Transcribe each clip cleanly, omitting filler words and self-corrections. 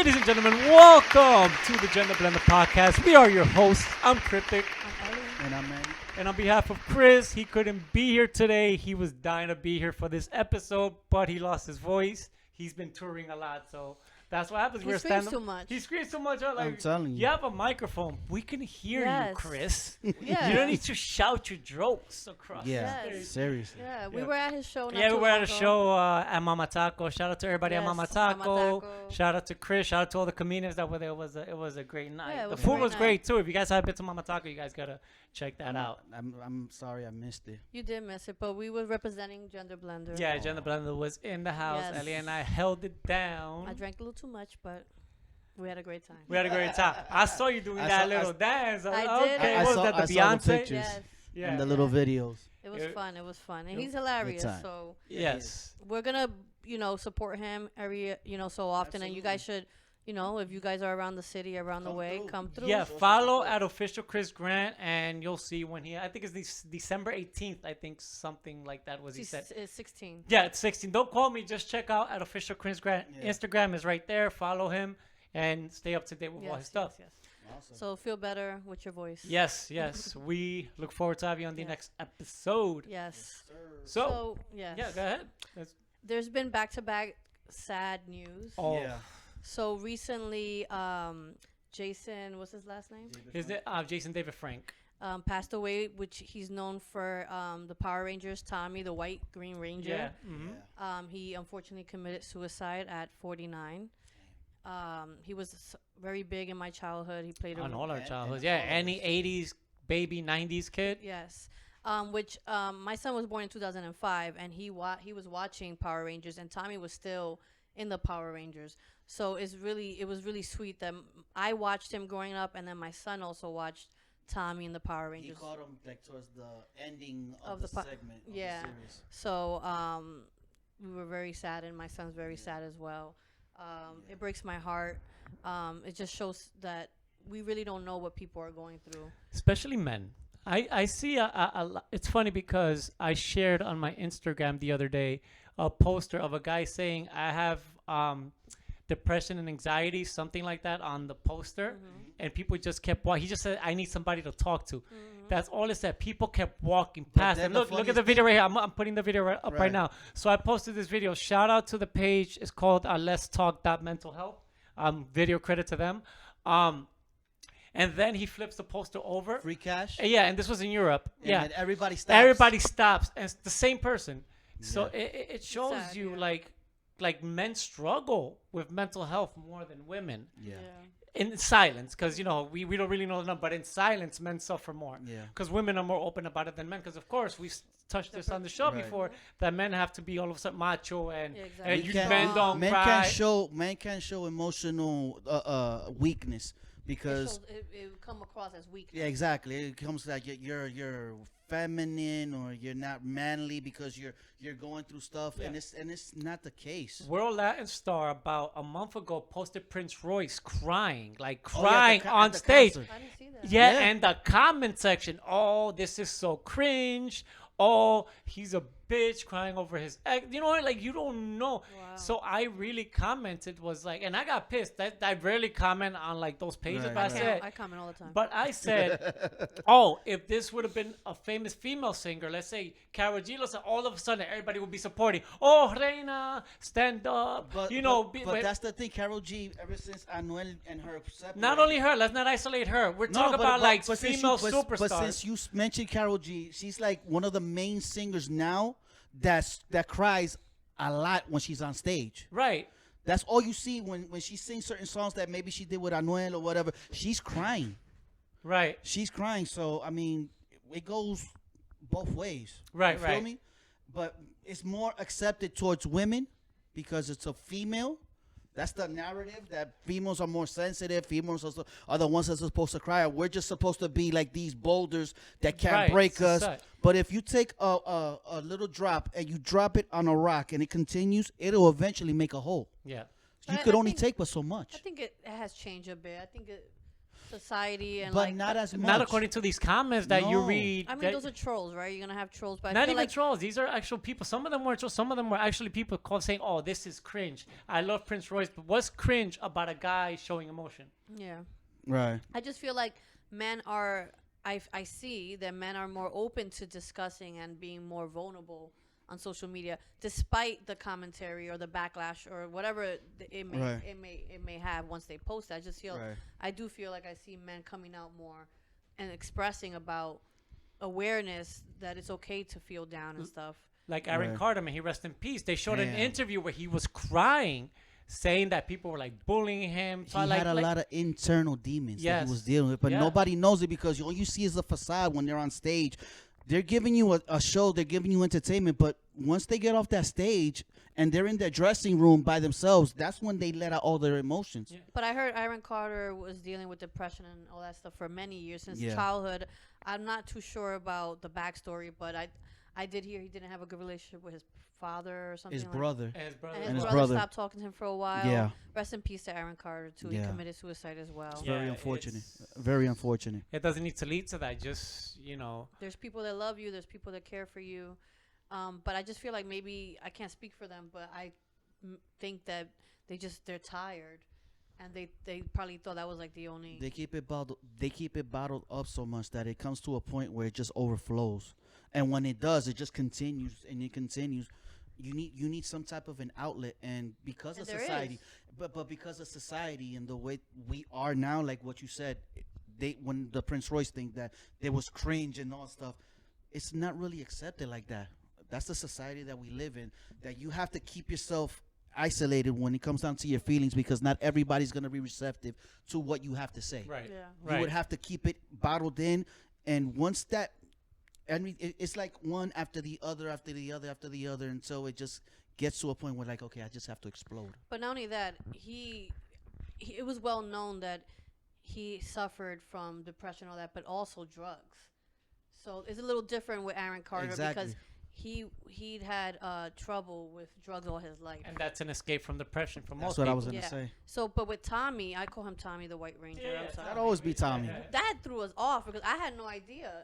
Ladies and gentlemen, welcome to the Gender Blender podcast. We are your hosts. I'm Cryptic. And I'm Manny. And on behalf of Chris, he couldn't be here today. He was dying to be here for this episode, but he lost his voice. He's been touring a lot, so that's what happens. He screams too much. He screams too much. Like, I'm telling you. You have a microphone. We can hear you, Chris. Yeah. You don't need to shout your jokes across. Yeah, Yes. seriously. Yeah, we were at his show. Yeah, we were at a show at Mama Taco. Shout out to everybody at Yes, Mama Mama Taco. Taco. Shout out to Chris. Shout out to all the comedians that were there. It was a great night. Yeah, it The was a food great was night. great too. If you guys haven't been to Mama Taco, you guys gotta check that out. I'm sorry I missed it. You did miss it, but we were representing Gender Blender. Yeah, Jenna Blender was in the house. Yes. Ellie and I held it down. I drank a little too much, but we had a great time. We had a great time. I saw you doing I that saw- little dance. I Okay, did. what I was saw- that? The I saw the Beyonce? pictures. Yes, Yeah. And the little videos. it was fun. It was fun, and It he's was hilarious. time. So Yes. we're gonna, support him every, so often, and you guys should, if you guys are around the city, around the Come way, through. come through. Yeah, follow at official Chris Grant, and you'll see when I think it's December 18th. I think something like that was he said. It's 16. Yeah, it's 16. Don't call me. Just check out at official Chris Grant. Yeah. Instagram is right there. Follow him and stay up to date with all his stuff. Yes. Awesome. So feel better with your voice. Yes, yes. We look forward to having you on the Yeah. next episode. Yes. So, yes. yeah, go ahead. There's been back-to-back sad news. Oh, Yeah. So recently, Jason, what's his last name? is it Jason David Frank? Passed away, which he's known for the Power Rangers, Tommy, the White Green Ranger. Yeah. Mm-hmm. He unfortunately committed suicide at 49. He was very big in my childhood. He played On a all our and childhoods. all Yeah, of any us. 80s baby, 90s kid. yes. Which my son was born in 2005, and he was watching Power Rangers, and Tommy was still in the Power Rangers. So it was really sweet that I watched him growing up, and then my son also watched Tommy in the Power He Rangers. caught him like towards the ending Of of the the po- segment of yeah. the series. So we were very sad, and my son's very sad as well. It breaks my heart. It just shows that we really don't know what people are going through. Especially men. I see it's funny because I shared on my Instagram the other day a poster of a guy saying I have depression and anxiety, something like that on the poster, and people just kept walking. He just said, I need somebody to talk to. That's all it said. People kept walking past. then And the look at the funniest video right here. I'm putting the video up right Right. now. So I posted this video. Shout out to the page. It's called Let's Talk Mental Health. Video credit to them. And then he flips the poster over. Free cash. Yeah, and this was in Europe. And Yeah, then everybody stops. everybody stops, and it's the same person. So Yeah. it shows sad, you yeah. like men struggle with mental health more than women Yeah. in silence, because we don't really know the number, but in silence men suffer more. Yeah. Because women are more open about it than men. Because of course we've touched this on the show Right. before, that men have to be all of a sudden macho and, Yeah, exactly. and We you can't- men don't Men cry. can't show emotional weakness because It would come across as weak. yeah, exactly. It comes like you're feminine or you're not manly because you're going through stuff, Yeah. and it's not the case. World Latin Star about a month ago posted Prince Royce crying, Oh, yeah, crying at on the stage. concert. I didn't see that. Yeah, Yeah. and the comment section, oh, this is so cringe. Oh, he's a bitch crying over his ex. You know, like you don't know. Wow. So I really commented, was like, and I got pissed. I rarely comment on like those pages, Right, but I right. said, I comment all the time. but I said, oh, if this would have been a famous female singer, let's say Karol G, all of a sudden everybody would be supporting. Oh, Reina, stand up. But but that's the thing. Karol G, ever since Anuel and her separated, not only her. Let's not isolate her. We're talking about like female superstars. But since you mentioned Karol G, she's like one of the main singers now that cries a lot when she's on stage. Right. That's all you see when she sings certain songs that maybe she did with Anuel or whatever. She's crying. Right. She's crying. So I mean, it goes both ways. Right, You feel right. me? But it's more accepted towards women because it's a female. That's the narrative, that females are more sensitive. Females are the ones that's supposed to cry. We're just supposed to be like these boulders that can't Right, break it's us. a set. But if you take a little drop and you drop it on a rock and it continues, it'll eventually make a hole. Yeah. You But could I only think- take but so much. I think it has changed a bit. I think society and but like not as much. Not according to these comments that you No. read. I mean, that- those are trolls, right? You're gonna have trolls, but I not feel even like trolls. These are actual people. Some of them were trolls. Some of them were actually people called saying, "Oh, this is cringe." I love Prince Royce, but what's cringe about a guy showing emotion? yeah. Right. I just feel like men are. I see that men are more open to discussing and being more vulnerable on social media, despite the commentary or the backlash or whatever it may Right. it may have once they post it. I just feel Right. I do feel like I see men coming out more and expressing about awareness that it's okay to feel down and stuff. Like Aaron Right. Carter, may he rest in peace. They showed an Damn. interview where he was crying, saying that people were like bullying him. He had a lot of internal demons that Yes. he was dealing with, but Yeah. nobody knows it because all you see is the facade when they're on stage. They're giving you a show, they're giving you entertainment, but once they get off that stage and they're in their dressing room by themselves, that's when they let out all their emotions. Yeah. But I heard Aaron Carter was dealing with depression and all that stuff for many years since Yeah. childhood. I'm not too sure about the backstory, but I did hear he didn't have a good relationship with his father or something. His like brother. And his brother. And his his brother brother. stopped talking to him for a while. Yeah. Rest in peace to Aaron Carter too. He Yeah. committed suicide as well. It's Yeah, very unfortunate. it's- Very unfortunate. It doesn't need to lead to that. Just, you know. There's people that love you. There's people that care for you. But I just feel like maybe I can't speak for them, but I think that they're tired, and they probably thought that was like the only. They keep it bottled up so much that it comes to a point where it just overflows. And when it does, it just continues and it continues. You need some type of an outlet, and because And of there society, is. but because of society and the way we are now, like what you said, when the Prince Royce thing that there was cringe and all stuff, it's not really accepted like that. That's the society that we live in. That you have to keep yourself isolated when it comes down to your feelings, because not everybody's gonna be receptive to what you have to say. Right. Yeah. You would have to keep it bottled in, and once that, it's like one after the other, after the other, after the other, until it just gets to a point where like, okay, I just have to explode. But not only that, it was well known that he suffered from depression and all that, but also drugs. So it's a little different with Aaron Carter Exactly. because he'd had trouble with drugs all his life. And that's an escape from depression for That's most what I people. was gonna Yeah. say. So, but with Tommy, I call him Tommy the White Ranger. Yeah, I'm yeah. sorry. That'd always be Tommy. That threw us off because I had no idea,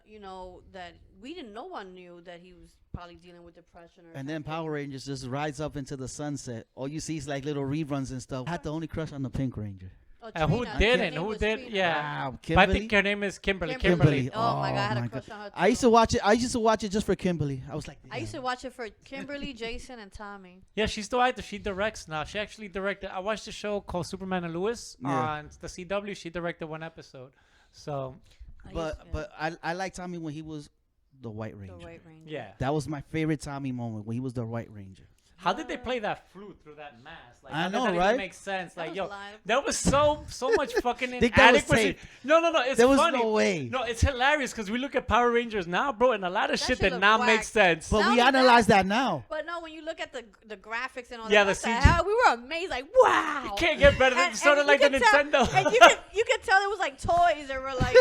that we didn't. No one knew that he was probably dealing with depression. Or And then something. Power Rangers just rides up into the sunset. All you see is like little reruns and stuff. I had the only crush on the Pink Ranger. Oh, And who Trina. Her didn't? name Who was did? Trina. Yeah. Wow, But I Kimberly. think her name is Kimberly. Kimberly. Oh my God, I had my a crush God. on her. I used too. to watch it. I used to watch it just for Kimberly. I was like, I used to damn. watch it for Kimberly, Jason, and Tommy. Yeah, she's still active. She directs now. She actually directed. I watched a show called Superman and Lois Yeah. on the CW. She directed one episode. So But I like Tommy when he was the White Ranger. the White Ranger. yeah. That was my favorite Tommy moment when he was the White Ranger. How did they play that flute through that mask? Like, I how does know, that even right? make sense? That Like, was yo, live. that was so much fucking Think that was inadequacy. taped. No, it's There was funny. no way. No, it's hilarious because we look at Power Rangers now, bro, and a lot of That shit shit that look now whack. makes sense. But Not we only analyze that now. But no, when you look at the graphics and all Yeah, that, the what CG. hell? We were amazed, like, wow. You can't get better than And- sort of and like you the could tell- Nintendo. And you could tell it was like toys that were like,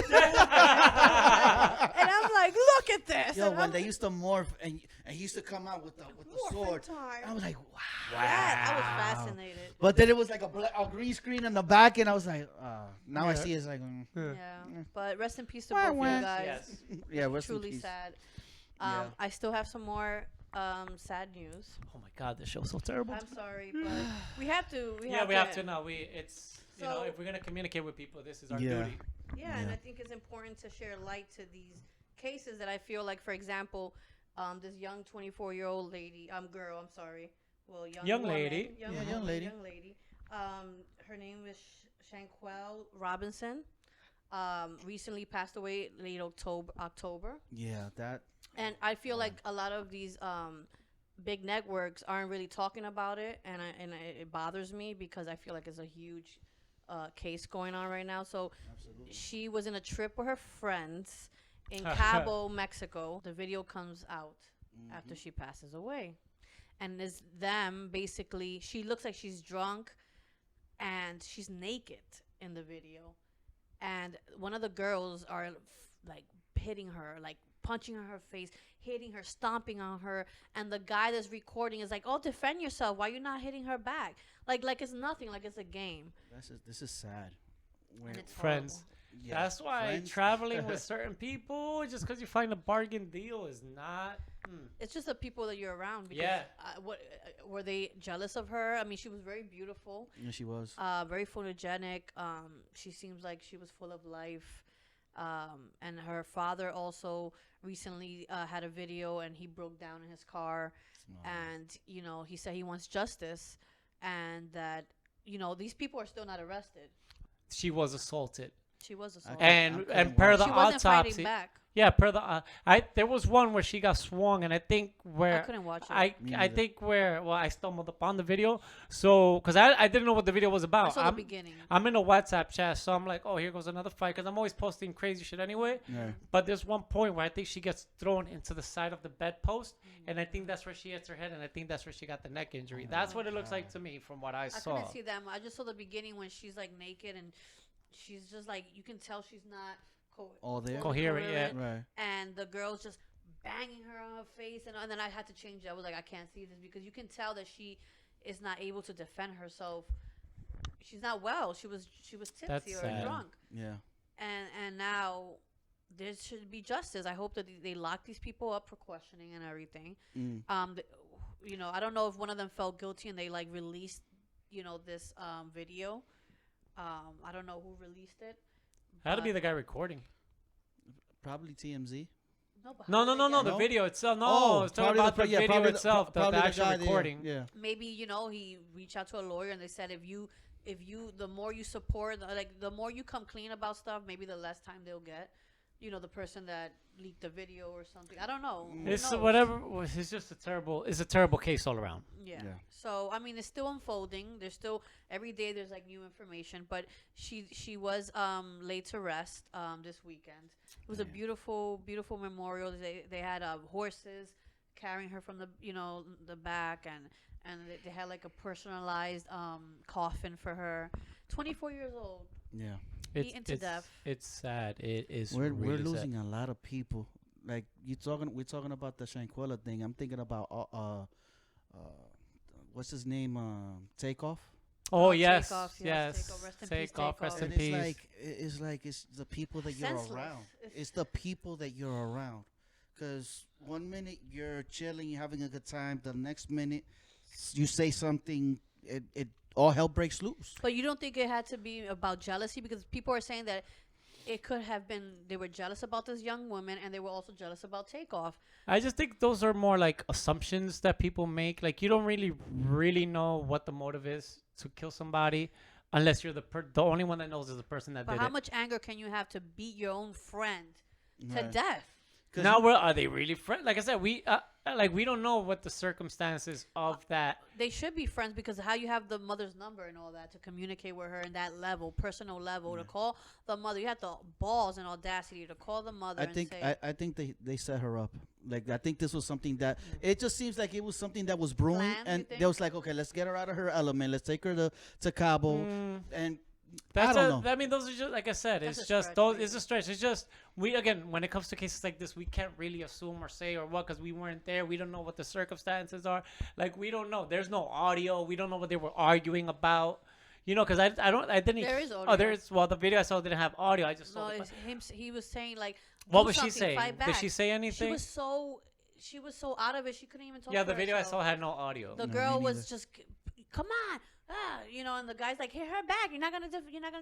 and I'm like, look at this. Yo, And when I'm they used to morph and he used to come out with the morphin' sword, time. I was like, wow. I was fascinated. But then it was like a green screen in the back, and I was like, now I Yeah. see it's like, Yeah. But rest in peace to Wah, both of wah. you guys. Yes. yeah, rest in Truly peace. sad. Yeah. I still have some more sad news. Oh my God, this show's so terrible. I'm sorry, but we have to. We Yeah, have we to. have to know. It's you know, So- if we're gonna communicate with people, this is our Yeah. duty. Yeah, and Yeah. I think it's important to share light to these cases that I feel like, for example, this young 24-year-old lady, girl, I'm sorry, well, Young woman, lady. Yeah, woman, young lady. young lady. Her name is Shanquelle Robinson. Recently passed away late October. Yeah, that. And I feel like a lot of these big networks aren't really talking about it, and it bothers me because I feel like it's a huge case going on right now. So she was in a trip with her friends in Cabo, Mexico. The video comes out after she passes away, and it's them basically. She looks like she's drunk, and she's naked in the video, and one of the girls are like hitting her, like punching her in her face, hitting her, stomping on her, and the guy that's recording is like, "Oh, defend yourself. Why you not hitting her back? Like it's nothing. Like it's a game." This is sad. And it's Friends. horrible. Yeah, That's why friends. traveling with certain people, just because you find a bargain deal, is not. It's just the people that you're around. Because, Yeah. what were they jealous of her? I mean, she was very beautiful, Yeah, she was. very photogenic. She seems like she was full of life. And her father also recently had a video, and he broke down in his car, and he said he wants justice, and that these people are still not arrested. She was assaulted. She was I assaulted. couldn't And per watch the She wasn't autopsy, fighting back. yeah, per the there was one where she got swung, and I think I where couldn't watch it. I Me I neither. think where I stumbled upon the video, so because I didn't know what the video was I about. saw the beginning. I'm in a WhatsApp chat, so I'm like, oh, here goes another fight, because I'm always posting crazy shit anyway. Yeah. But there's one point where I think she gets thrown into the side of the bedpost, and I think that's where she hits her head, and I think that's where she got the neck injury. That's what it looks like to me from what I I saw. couldn't see them. I just saw the beginning when she's like naked, and she's just like, you can tell she's not All there. Coherent, yeah. Right. and the girl's just banging her on her face, and then I had to change it. I was like, I can't see this, because you can tell that she is not able to defend herself. She's not well. She was tipsy That's or sad. drunk, Yeah. and now there should be justice. I hope that they lock these people up for questioning and everything. Mm. I don't know if one of them felt guilty and they like released this video. I don't know who released it. Had to be but- the guy recording. Probably TMZ. No, but No, how no, did no, they no. get The it? video itself. No, Oh, it's talking probably about the yeah, video probably itself, the probably actual guy there. recording. Yeah. Maybe he reached out to a lawyer and they said if you the more you support, like the more you come clean about stuff, maybe the less time they'll get. The person that leaked the video or something. I don't know. Who It's knows? whatever. It's just it's a terrible case all around. Yeah. Yeah. So I mean, it's still unfolding. There's still every day there's like new information. But she was laid to rest this weekend. It was a beautiful memorial. They had horses carrying her from the back, and they had like a personalized coffin for her. 24 years old. Yeah. Beaten to death. It's sad. It is. We're really losing sad. a lot of people. Like we're talking about the Shanquella thing. I'm thinking about what's his name? Takeoff. Oh yes, Takeoff, yes. Takeoff. Rest in peace, Takeoff. Rest in Takeoff. And peace. it's the people that you're Senseless. around. It's the people that you're around. Because one minute you're chilling, you're having a good time. The next minute you say something, it all hell breaks loose. But you don't think it had to be about jealousy? Because people are saying that it could have been they were jealous about this young woman, and they were also jealous about Takeoff. I just think those are more like assumptions that people make. Like you don't really know what the motive is to kill somebody, unless you're the only one that knows is the person that But did how it. much anger can you have to beat your own friend to Right. death? Now, are they really friends? Like I said, we don't know what the circumstances of that. They should be friends, because how you have the mother's number and all that to communicate with her in that level, personal level, to call the mother. You have the balls and audacity to call the mother and say, I think they set her up. Like I think this was something that it just seems like it was something that was brewing, Planned, you and think? they was like, okay, let's get her out of her element. Let's take her to Cabo, and That's I don't know. I mean, those are just like I said. That's It's a just stretch, those. maybe. It's a stretch. It's just when it comes to cases like this, we can't really assume or say or what, because we weren't there. We don't know what the circumstances are. Like we don't know. There's no audio. We don't know what they were arguing about. Because I didn't. There is Oh, audio. there's the video I saw didn't have audio. I just saw. no, the- it's him. He was saying like, what "Do was she something, saying? fight Did back." she say anything? She was so out of it. She couldn't even talk. Yeah, for the video herself. I saw had no audio. The No, girl me was neither. just, come on, and the guy's like, hit her back. You're not gonna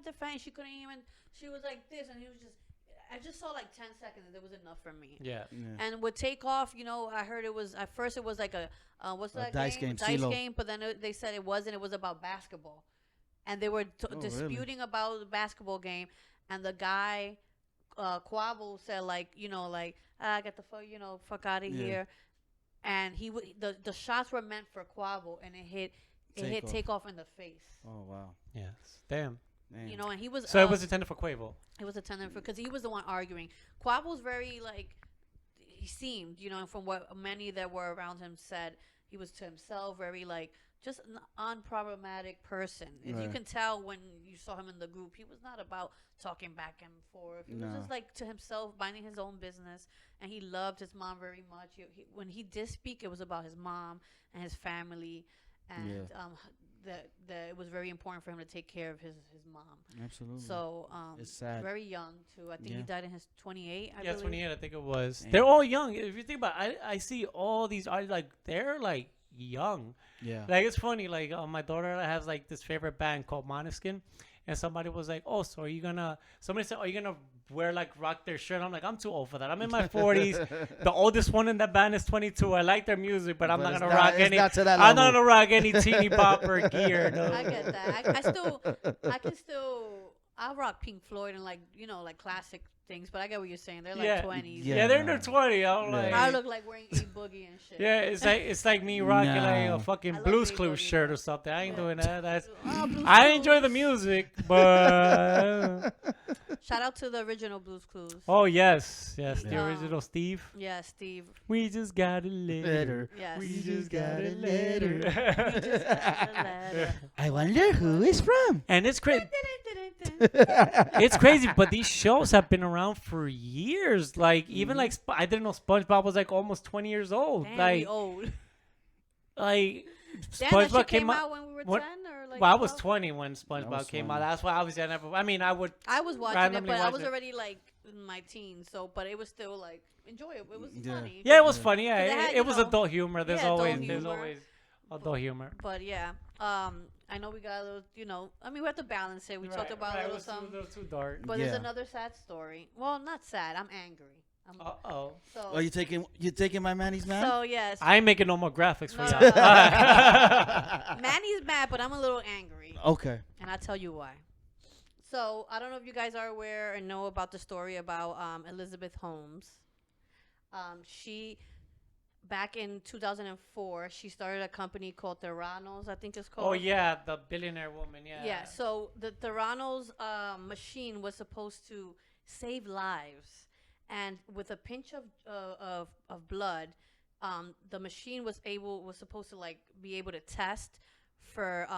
defend. She couldn't even. She was like this, and he was just. I just saw like 10 seconds, and it was enough for me. Yeah. And with Takeoff, I heard it was at first it was like a what's A that dice game, Dice CeeLo. game, but then they said it wasn't. It was about basketball, and they were really? disputing about the basketball game, and the guy, Quavo said like get the fuck out of Yeah. here, and the shots were meant for Quavo, and it hit Takeoff. Takeoff in the face. Oh wow. Yes. Damn. Man. And he was So it was intended for Quavo. it was attendant for because he was the one arguing. Quavo's very he seemed, from what many that were around him said, he was to himself very just an unproblematic person. If you Right. can tell when you saw him in the group, he was not about talking back and forth. He was No. just to himself, minding his own business, and he loved his mom very much. When he did speak, it was about his mom and his family, and that it was very important for him to take care of his mom. Absolutely. So It's sad. very young too. I think he Yeah. died in his 28. I Yeah, believe. 28, I think it was. Damn. They're all young. If you think about it, I see all these artists, like, they're, like, young. Yeah. Like, it's funny. Like, my daughter has, like, this favorite band called MANNY'S. And somebody was like, oh, so somebody said, are you going to wear, like, rock their shirt? I'm like, I'm too old for that. I'm in my 40s. The oldest one in that band is 22. I like their music, but I'm not it's going to rock it's any. not to that I'm not level. going to rock any teeny bopper gear. No. I get that. I can still. I rock Pink Floyd and like like classic things, but I get what you're saying. They're like Yeah. 20s. Yeah. Yeah, they're in their 20s. I'm Yeah. like, I look like wearing A Boogie and shit. yeah, it's like me rocking like No. a fucking I love Blues Big Clues Boogie. shirt or something. I ain't Yeah. doing that. That's Oh, Blues I enjoy the Clues. music, but Shout out to the original Blues Clues. oh yes, the Yeah. original Steve. Yeah, Steve. We just got a letter. Yes. We We just got a just letter. got a letter. I wonder who is from. And it's crazy. It's crazy, but these shows have been around for years. Like even like I didn't know SpongeBob was like almost 20 years old. Damn, like we old. like Damn, that SpongeBob shit came out. when we were what- 10 or like Well, I was 12? 20 when SpongeBob was came 20. out. That's why obviously I never. I mean, I would. I was watching it, randomly but I watch was it. already like in my teens, so but it was still like enjoyable. It was Yeah. funny. Yeah, it was Yeah. funny. Yeah, 'Cause they had, it you was know, adult humor. There's yeah, adult always humor. adult humor. But yeah, I know we got a little, I mean, we have to balance it. We talked about a it little was something, a little too dark. but Yeah. there's another sad story. Well, not sad. I'm angry. Uh oh. So, Oh, you taking my Manny's man? so yes, I ain't making no more graphics for No, y'all. no. Manny's mad, but I'm a little angry, Okay. and I'll tell you why. So I don't know if you guys are aware and know about the story about Elizabeth Holmes. She back in 2004, she started a company called THERANOS, I think it's called. Oh yeah, the billionaire woman. Yeah. Yeah. So the THERANOS machine was supposed to save lives, and with a pinch of blood, the machine was supposed to like be able to test for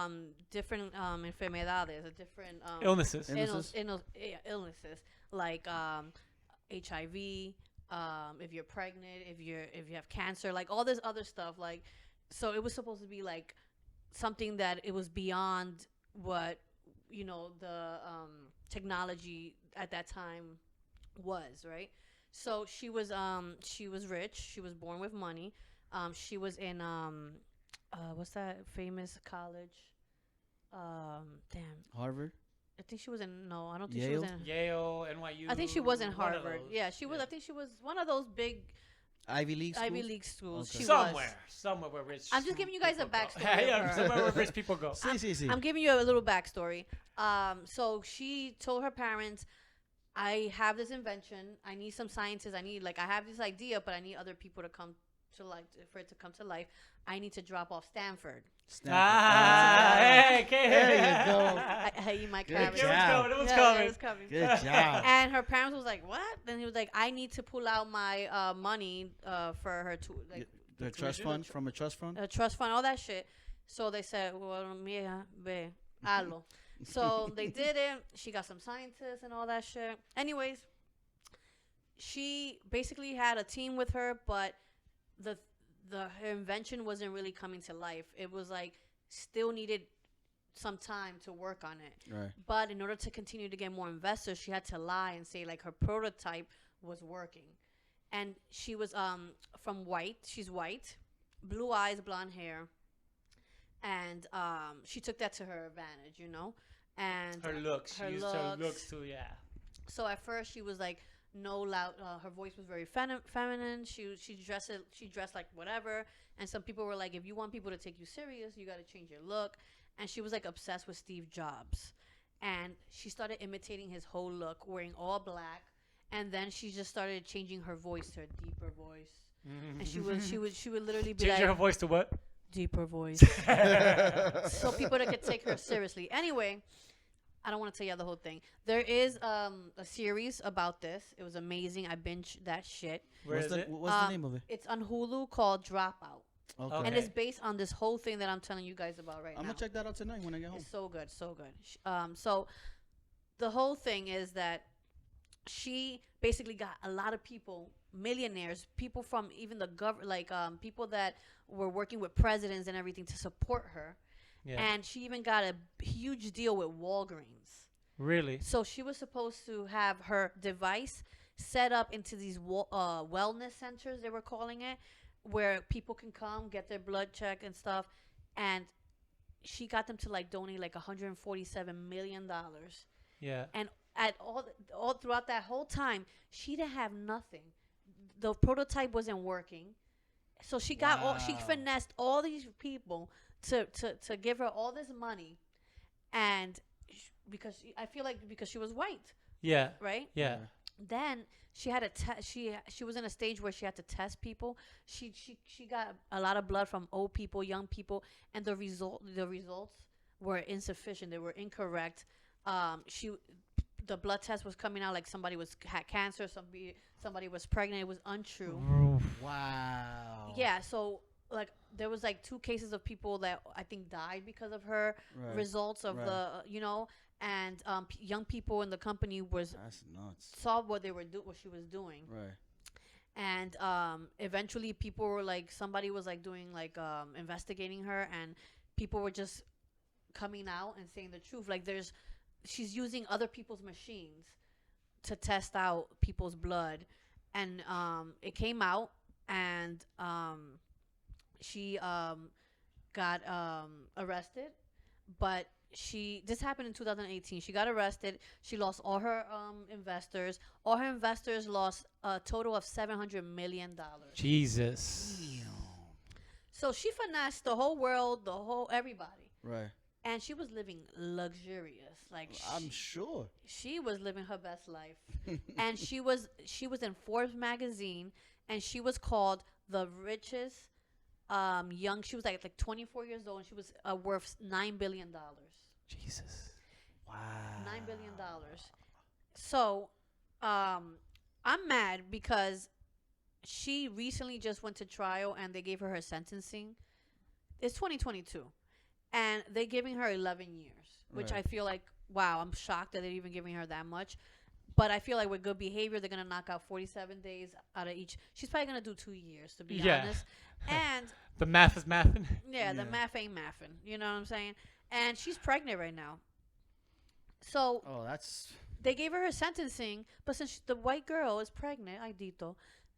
different enfermedades, different Illnesses. illnesses like HIV. If you're pregnant, if you have cancer, like all this other stuff, like, so it was supposed to be like something that it was beyond what the technology at that time was, right? So she was rich. She was born with money. She was in what's that famous college? Damn, Harvard. I think she was in. No, I don't think she was Yale? in. Yale, NYU. I think she was in one of Harvard. those. Yeah, she was. Yeah. I think she was one of those big Ivy League. Ivy schools? League schools. Okay. She Somewhere where rich. I'm just giving you guys a people go. backstory of yeah, her. somewhere where rich people go. See. I'm giving you a little backstory. So she told her parents, "I have this invention. I need some scientists. I have this idea, but I need other people to come to for it to come to life. I need to drop off Stanford." Ah, hey, okay. There you go. I eat my Good cabbage. job. It was Yeah, coming. it was coming. Good job. And her parents was like, "What?" Then he was like, "I need to pull out my money for her to like The trust fund from a trust fund. a trust fund, all that shit." So they said, "Well, mija, ve, hazlo." So they did it. She got some scientists and all that shit. Anyways, she basically had a team with her, but her invention wasn't really coming to life. It was like still needed some time to work on it. Right. But in order to continue to get more investors, she had to lie and say like her prototype was working. And she was from white. She's white, blue eyes, blonde hair, and she took that to her advantage, And Her looks. She her used her looks. looks too. Yeah. So at first she was like no loud. Her voice was very feminine. She dressed like whatever. And some people were like, if you want people to take you serious, you got to change your look. And she was like obsessed with Steve Jobs, and she started imitating his whole look, wearing all black. And then she just started changing her voice to a deeper voice. And she would literally be Change like her voice to what? deeper voice, so people that could take her seriously. Anyway, I don't want to tell you the whole thing. There is a series about this. It was amazing. I binged that shit. Where is it? What's the name of it? It's on Hulu called Dropout, Okay. and it's based on this whole thing that I'm telling you guys about right I'm now. gonna check that out tonight when I get home. It's so good, so good. So the whole thing is that she basically got a lot of people, millionaires, people from even the government, like people that were working with presidents and everything to support her. Yeah. And she even got a huge deal with Walgreens. Really? So she was supposed to have her device set up into these wellness centers, they were calling it, where people can come get their blood check and stuff. And she got them to like donate like $147 million. Yeah. And at all throughout that whole time, she didn't have nothing. The prototype wasn't working, so she got she finessed all these people to give her all this money, and I feel like because she was white, Yeah. right? Yeah. Then she had she was in a stage where she had to test people. She got a lot of blood from old people, young people, and the results were insufficient. They were incorrect. The blood test was coming out like somebody had cancer, somebody was pregnant. It was untrue. Wow. Yeah, so like there was like 2 cases of people that I think died because of her results of the and young people in the company That's nuts. saw what she was doing. Right. And eventually people were like, somebody was like doing like investigating her, and people were just coming out and saying the truth. Like she's using other people's machines to test out people's blood, and it came out, and she got arrested. But this happened in 2018. She got arrested. She lost all her investors. All her investors lost a total of $700 million. Jesus. So she finessed the whole world, everybody. Right. And she was living luxurious. Like I'm sure. She was living her best life. And she was in Forbes magazine, and she was called the richest she was like 24 years old, and she was worth $9 billion. Jesus. Wow. $9 billion. So, I'm mad because she recently just went to trial, and they gave her sentencing. It's 2022, and they're giving her 11 years, which I feel like, wow, I'm shocked that they're even giving her that much. But I feel like with good behavior, they're going to knock out 47 days out of each. She's probably going to do 2 years, to be honest. And the math is mathing. yeah, the math ain't mathing. You know what I'm saying? And she's pregnant right now. So they gave her sentencing, but since the white girl is pregnant,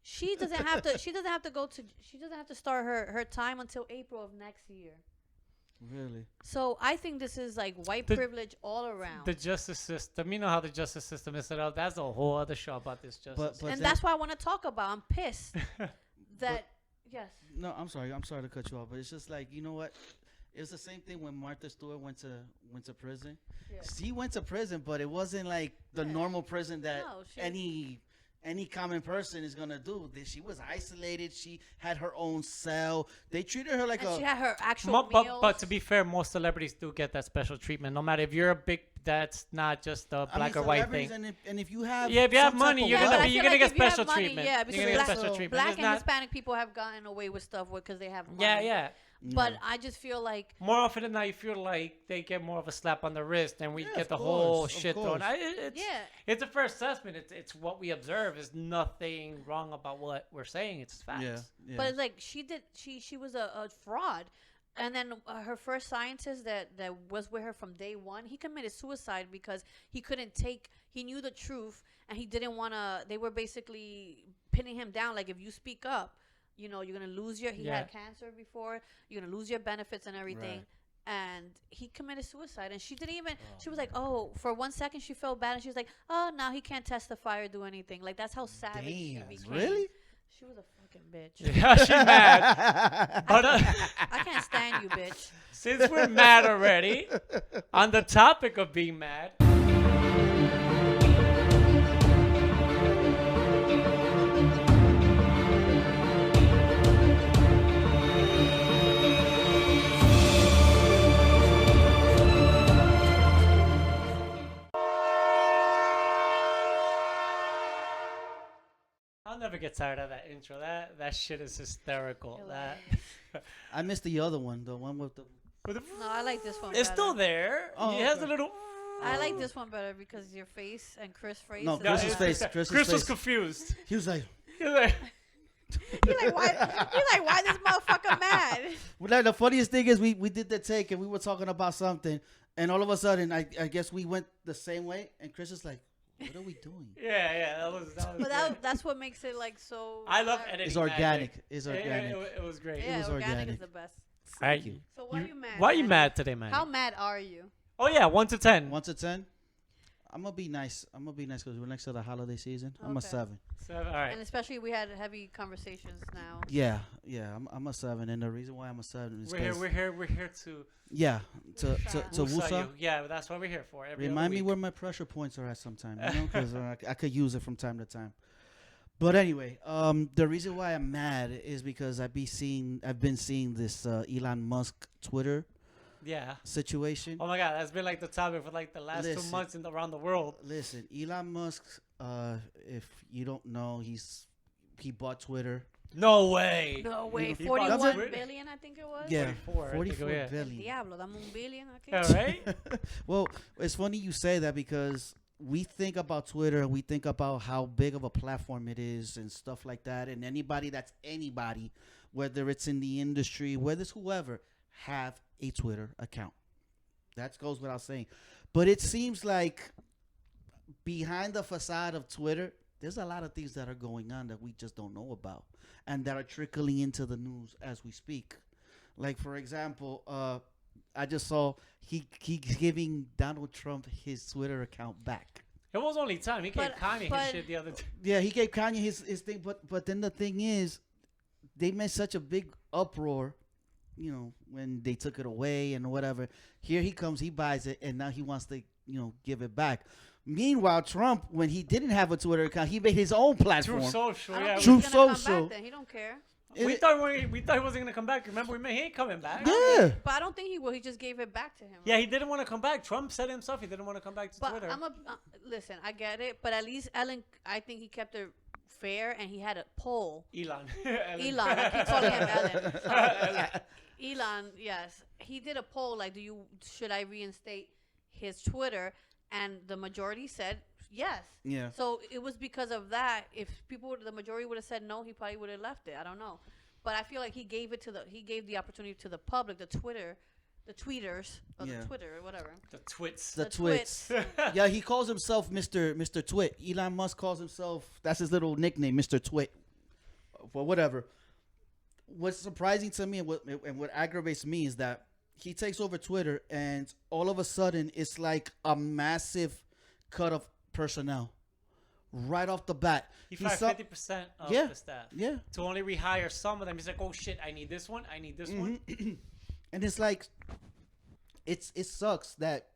she doesn't have to. She doesn't have to start her time until April of next year. Really? So I think this is like white privilege all around. The justice system. You know how the justice system is set up. That's a whole other show about this justice. But that's what I want to talk about. I'm pissed that. Yes. No, I'm sorry to cut you off, but it's just like, you know what? It was the same thing when Martha Stewart went to prison. Yeah. She went to prison, but it wasn't like the normal prison that any common person is gonna do. She was isolated. She had her own cell. They treated her like she had her actual meals. But to be fair, most celebrities do get that special treatment. No matter if you're a big, that's not just a black or white thing. And if you have money, you're gonna get special treatment. Yeah, because black and not, Hispanic people have gotten away with stuff because they have money. Yeah. But I just feel like more often than not, you feel like they get more of a slap on the wrist, and we get the whole shit thrown. It's a fair assessment. It's what we observe. There's nothing wrong about what we're saying. It's facts. Yeah. But it's like she was a fraud, and then her first scientist that was with her from day one, he committed suicide because he couldn't take. He knew the truth, and he didn't want to. They were basically pinning him down. Like, if you speak up, you're going to lose he had cancer before, you're going to lose your benefits and everything. Right. And he committed suicide. And she didn't even, she was like, for 1 second she felt bad. And she was like, oh, now he can't testify or do anything. Like, that's how savage she became. Really? She was a fucking bitch. Yeah, she's mad. But, I can't stand you, bitch. Since we're mad already, on the topic of being mad. I'll never get tired of that intro. That shit is hysterical. I missed the other one, the one with the. No, I like this one. It's still there. Oh, it has a little. I like this one better because your face and Chris' face. No, Chris's face. Chris was confused. He was like. Why this motherfucker mad? Well, like, the funniest thing is we did the take and we were talking about something, and all of a sudden I guess we went the same way, and Chris is like, "What are we doing?" Yeah, that was But that's what makes it like so. I love hilarious. editing. It's organic. magic. It's organic. It was great. Yeah, was organic organic. is the best. Thank you. So why are you mad? Why are you man? mad today, man? How mad are you? Oh yeah, 1 to 10. 1 to 10. I'm gonna be nice. Because we're next to the holiday season. I'm a Okay. 7. 7. All right. And especially we had heavy conversations now. Yeah. I'm a 7, and the reason why I'm a 7 is We're here. 'cause- We're here to yeah, to woosah Wusa. you. Yeah, that's what we're here for. Every Remind other me week. where my pressure points are at sometime, because I could use it from time to time. But anyway, the reason why I'm mad is because I've been seeing this Elon Musk Twitter Yeah. situation. Oh my God, that's been like the topic for like the last 2 Listen. months around the world. Listen, Elon Musk, if you don't know, he bought Twitter. No way. No way, He bought 41 Twitter. billion, I think it was. Yeah, 44, I think, 44 yeah. billion. Diablo, dame un billion aquí. All right. Well, it's funny you say that because we think about Twitter, we think about how big of a platform it is and stuff like that, and anybody, whether it's in the industry, whether it's whoever, have a Twitter account. That goes without saying. But it seems like behind the facade of Twitter, there's a lot of things that are going on that we just don't know about and that are trickling into the news as we speak. Like, for example, I just saw he's giving Donald Trump his Twitter account back. It was only time. He gave But- Kanye but- his shit the other day. Yeah, he gave Kanye his thing, but then the thing is, they made such a big uproar, when they took it away and whatever. Here he comes, he buys it, and now he wants to, give it back. Meanwhile, Trump, when he didn't have a Twitter account, he made his own platform. True Social. I don't Yeah. think True he's gonna come Social. back then. He don't care. We thought he wasn't gonna come back. Remember, he ain't coming back. Yeah. But I don't think he will. He just gave it back to him. Yeah, he didn't want to come back. Trump said himself he didn't want to come back to But Twitter. listen. I get it, but at least Ellen, I think he kept it fair, and he had a poll. Elon. Elon, I keep calling him Ellen. Sorry. Elon, yes, he did a poll like, should I reinstate his Twitter? And the majority said yes. Yeah. So it was because of that. If the majority would have said no, he probably would have left it. I don't know, but I feel like he gave the opportunity to the public, the tweeters, or Yeah. the Twitter, or whatever. The twits. The The twits. Yeah, he calls himself Mr. Twit. Elon Musk calls himself, that's his little nickname, Mr. Twit. But whatever. What's surprising to me and what aggravates me is that he takes over Twitter and all of a sudden it's like a massive cut of personnel right off the bat. He fired saw- 50% of Yeah. the staff. Yeah. To only rehire some of them. He's like, oh shit, I need this one. I need this one. And it's like, it sucks that,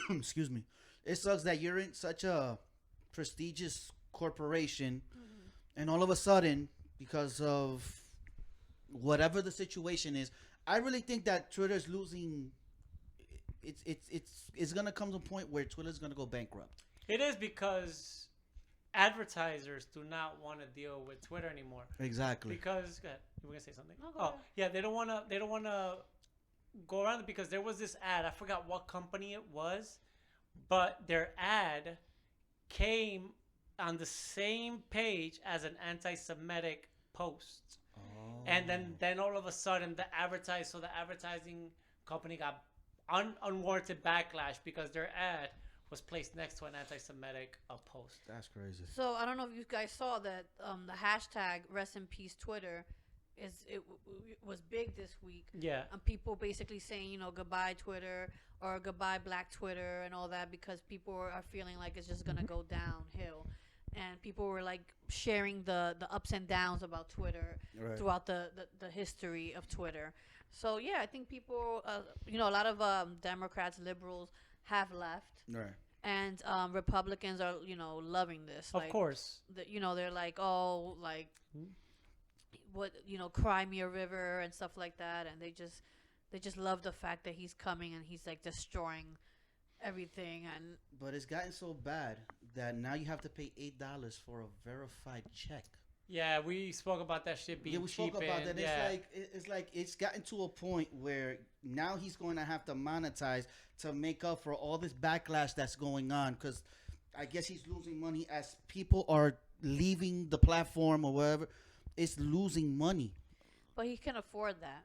excuse me, it sucks that you're in such a prestigious corporation, and all of a sudden, because of whatever the situation is, I really think that Twitter's losing. It's gonna come to a point where Twitter's gonna go bankrupt. It is because advertisers do not want to deal with Twitter anymore. Exactly. Because go ahead. You were gonna say something? No, go Oh ahead. yeah, they don't want to go around it because there was this ad. I forgot what company it was, but their ad came on the same page as an anti-Semitic post, and then all of a sudden the advertising company got unwarranted backlash because their ad was placed next to an anti-Semitic post. That's crazy. So I don't know if you guys saw that the hashtag Rest in Peace Twitter was big this week. Yeah. And people basically saying, goodbye Twitter or goodbye Black Twitter and all that because people are feeling like it's just gonna go downhill, and people were like sharing the ups and downs about Twitter Right. throughout the history of Twitter. So yeah, I think people, a lot of Democrats, liberals have left. Right. And Republicans are, loving this. Of course. They're like, oh, like, what, Cry Me a River and stuff like that. And they just love the fact that he's coming and he's like destroying everything. And But it's gotten so bad that now you have to pay $8 for a verified check. Yeah, we spoke about that shit being Yeah, we cheap. spoke about and, that. yeah. It's like it's gotten to a point where now he's going to have to monetize to make up for all this backlash that's going on. Because I guess he's losing money as people are leaving the platform or whatever. is losing money. But he can afford that.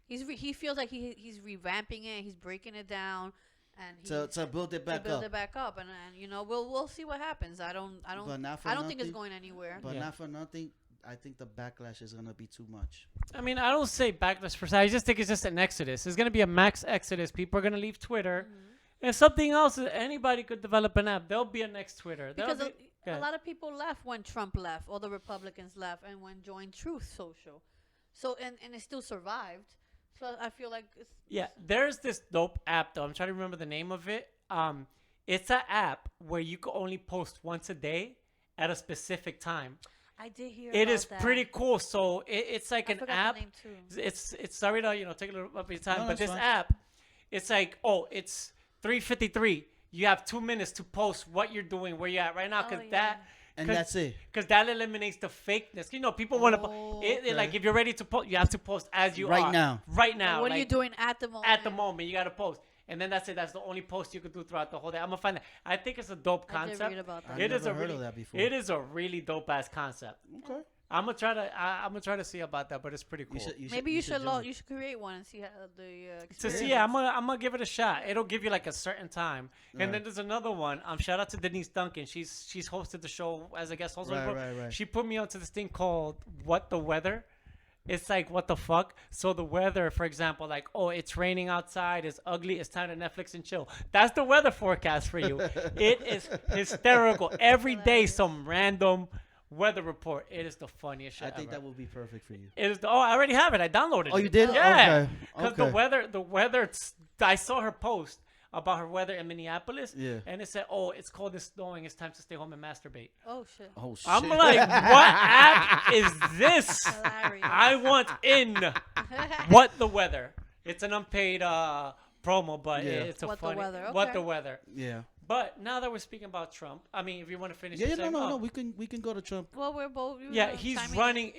He feels like he's revamping it. He's breaking it down, and To build it back build up. it back up. And you know, we'll see what happens. I don't But not for I don't think it's nothing- going anywhere. But Yeah. not for nothing. I think the backlash is gonna be too much. I mean, I don't say backlash per se. I just think it's just an exodus. It's gonna be a max exodus. People are gonna leave Twitter, and something else. Anybody could develop an app. There'll be a next Twitter. There'll Because be, a lot of people left when Trump left, all the Republicans left, and when joined Truth Social. So and it still survived. So I feel like it's yeah, there's this dope app though. I'm trying to remember the name of it. It's an app where you can only post once a day at a specific time. I did hear. It about is that. pretty cool. So it's like I an forgot app. the name too. It's sorry to take a little up your time, No, but that's this fine. app, it's like it's 3:53. You have 2 minutes to post what you're doing, where you're at right now, because Oh, that. yeah. And 'cause- that's it. Because that eliminates the fakeness. You know, people want to. Oh, Like okay. if you're ready to post, you have to post as you Right are. now. Right now. What are you like, doing at the moment? At the moment, you got to post. And then that's it. That's the only post you could do throughout the whole day. I'm gonna find that. I think it's a dope I did concept. read about that. I've It is never a heard really, of that before. It is a really dope ass concept. Okay. I'm gonna try to see about that, but it's pretty cool. Maybe you should join. you should create one and see how the To experience. see, yeah, I'm gonna give it a shot. It'll give you like a certain time, and Right. then there's another one. Shout out to Denise Duncan. She's hosted the show as a guest host. Right. She put me onto this thing called What the Weather. It's like what the fuck. So the weather, for example, like it's raining outside, it's ugly, it's time to Netflix and chill. That's the weather forecast for you. It is hysterical. Every day, some random weather report. It is the funniest shit I think ever. that would be perfect for you. It is I already have it. I downloaded it. Oh, you did? Yeah. Okay. Because the weather, I saw her post about her weather in Minneapolis. Yeah. And it said, it's cold, it's snowing, it's time to stay home and masturbate. Oh shit. Oh shit. I'm like, what app is this? Hilarious. I want in What the Weather. It's an unpaid promo, but Yeah. it's a What the funny. Weather, What okay. the Weather. Yeah. But now that we're speaking about Trump, I mean, if you want to finish Yeah. your No. segment, We can go to Trump. Well, we're both. yeah, he's running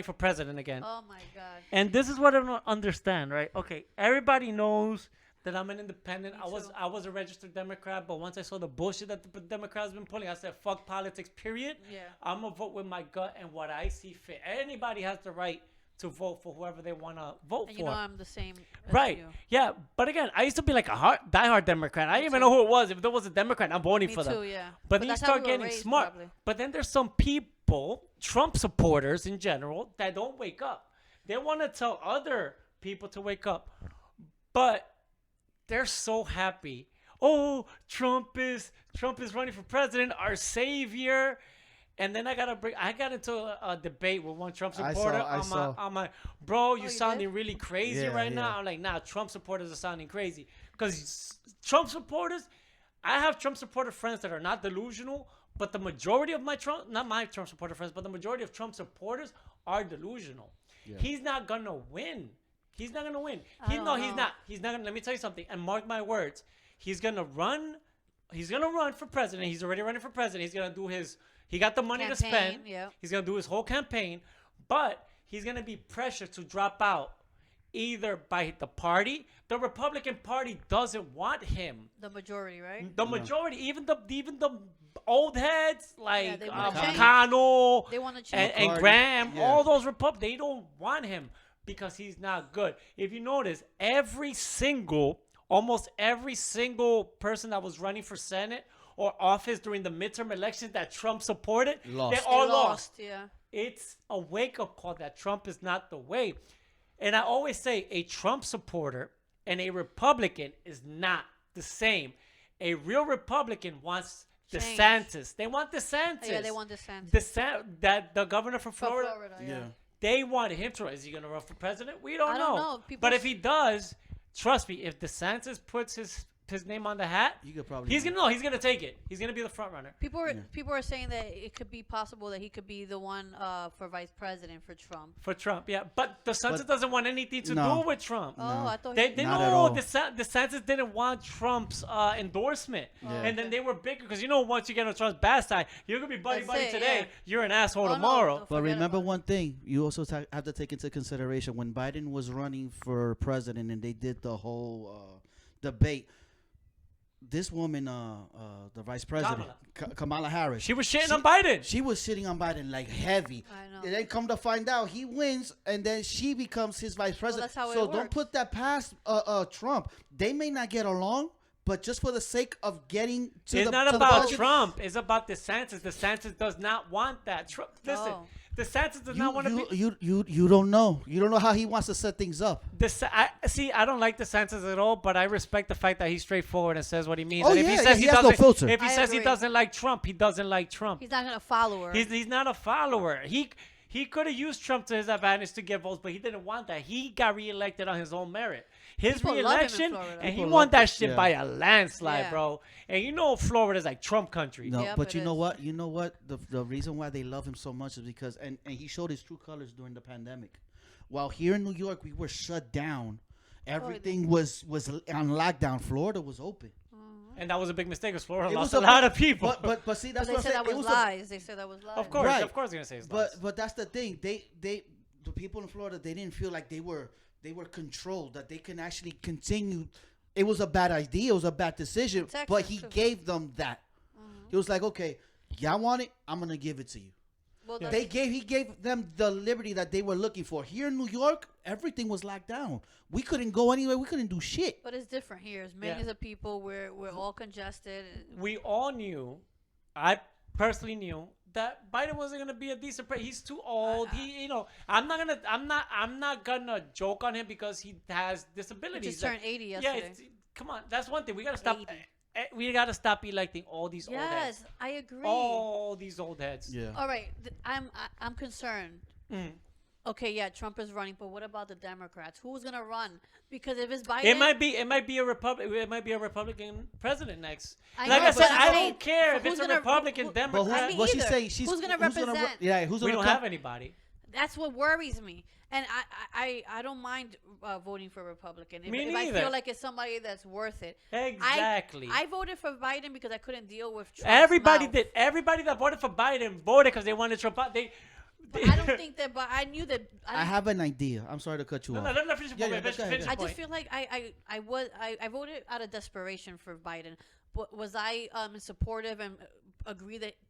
for president again. Oh my god. And this is what I don't understand, right? Okay, everybody knows that I'm an independent. Me I too. was a registered Democrat, but once I saw the bullshit that the Democrats been pulling, I said, fuck politics, period. Yeah. I'm going to vote with my gut and what I see fit. Anybody has the right to vote for whoever they want to vote And for. you know I'm the same. As Right. You. Yeah. But again, I used to be like a diehard Democrat. I didn't even know who it was. If there was a Democrat, I'm voting Me for them. too. Yeah. But then you that's how start we were getting raised, smart. probably. But then there's some people, Trump supporters in general, that don't wake up. They want to tell other people to wake up. But they're so happy. Oh, Trump is running for president, our savior. And then I got into a debate with one Trump I supporter. saw. I'm like, bro, you you sounding did? really crazy Yeah, right now. yeah. I'm like, nah, Trump supporters are sounding crazy. Because Trump supporters, I have Trump supporter friends that are not delusional, but the majority of not my Trump supporter friends, but the majority of Trump supporters are delusional. Yeah. He's not going to win. He's not going to win. I don't know. He's not. He's not going to, let me tell you something, and mark my words. He's going to run for president. He's already running for president. He's going to do he got the money to Campaign, spend. yeah. He's going to do his whole campaign, but he's going to be pressured to drop out either by the party. The Republican Party doesn't want him. The majority, right? The majority, even the old heads like they wanna change. McConnell They want to and, change. and Party. Graham, Yeah. all those they don't want him because he's not good. If you notice, almost every single person that was running for Senate or office during the midterm elections that Trump supported, Lost. they They all lost. Yeah. It's a wake-up call that Trump is not the way. And I always say a Trump supporter and a Republican is not the same. A real Republican wants Change. DeSantis. They want DeSantis. Yeah, they want DeSantis. That the governor from From Florida. Florida, Yeah. They want him to. Is he going to run for president? We don't I know. don't know. People But if he does, trust me, if DeSantis puts his name on the hat, You could probably. he's gonna take it. He's gonna be the front runner. People are saying that it could be possible that he could be the one for vice president for Trump. For Trump, yeah. But DeSantis But- doesn't want anything to No. do with Trump. Oh, I thought They he, Not at know all. DeSantis didn't want Trump's endorsement, Yeah. and then okay. they were big because once you get on Trump's bad side, you're gonna be buddy That's buddy it, today. yeah. You're an asshole Oh, no, tomorrow. don't But forget remember about one thing: you also have to take into consideration when Biden was running for president, and they did the whole debate. this woman, the vice president, Kamala Harris. She was shitting on Biden. She was shitting on Biden like heavy. I know. And then come to find out, he wins, and then she becomes his vice president. that's how it so don't works. put that past Trump. They may not get along, but just for the sake of getting to It's the not to the about budget, Trump. It's about DeSantis. DeSantis does not want that. Trump. Listen, No. DeSantis does not want to be. You don't know. You don't know how he wants to set things up. I don't like DeSantis at all, but I respect the fact that he's straightforward and says what he means. Oh, And if yeah, he yeah, says he he has no doesn't, filter. if he I says he agree. doesn't like Trump, he doesn't like Trump. He's not gonna follow her. He's not a follower. He could have used Trump to his advantage to get votes, but he didn't want that. He got reelected on his own merit. His People love him in reelection, Florida. and he People won love that him, shit yeah. by a landslide, Yeah. bro. And you know Florida's like Trump country. No, Yep, but it you know is. what? You know what? The reason why they love him so much is because and he showed his true colors during the pandemic. While here in New York we were shut down, everything was on lockdown. Florida was open. And that was a big mistake because Florida It lost was a lot of people. But see, But that's they what I'm said saying. that It was was a- lies. They said that was lies. Of course, Right. of course, they're gonna say it's lies. But that's the thing. The people in Florida, they didn't feel like they were controlled, that they can actually continue. It was a bad idea. It was a bad decision. Texas, But he too. gave them that. He was like, okay, y'all want it? I'm gonna give it to you. Well, Yeah. He gave them the liberty that they were looking for. Here in New York, everything was locked down. We couldn't go anywhere. We couldn't do shit. but it's different here. It's millions of people. We're all congested. We all knew, I personally knew that Biden wasn't gonna be a decent president. He's too old. I'm not gonna joke on him because he has He disabilities. just turned 80 Yeah, yesterday. come on. That's one thing. We gotta stop. 80. We gotta stop electing all these old heads. Yes, I agree. All these old heads. Yeah. All right, I'm concerned. Mm. Okay, yeah, Trump is running, but what about the Democrats? Who's gonna run? Because if it's Biden, It might be a Republican president next. I Like know, I but said, I'm I saying, don't care if who's it's a gonna- Republican, who- But Democrat. me what she's either. saying, Who's gonna represent? who's We gonna don't come? have anybody. That's what worries me. And I don't mind voting for Republican if, Me if I neither. feel like it's somebody that's worth it. Exactly. I voted for Biden because I couldn't deal with Trump's Everybody mouth. did. Everybody that voted for Biden voted because they wanted Trump. But I don't think that. But I knew that. I have an idea. I'm sorry to cut you No, off. let me finish the Yeah, point. yeah, go ahead, Finish the I go just point. feel like I voted out of desperation for Biden. But was I supportive and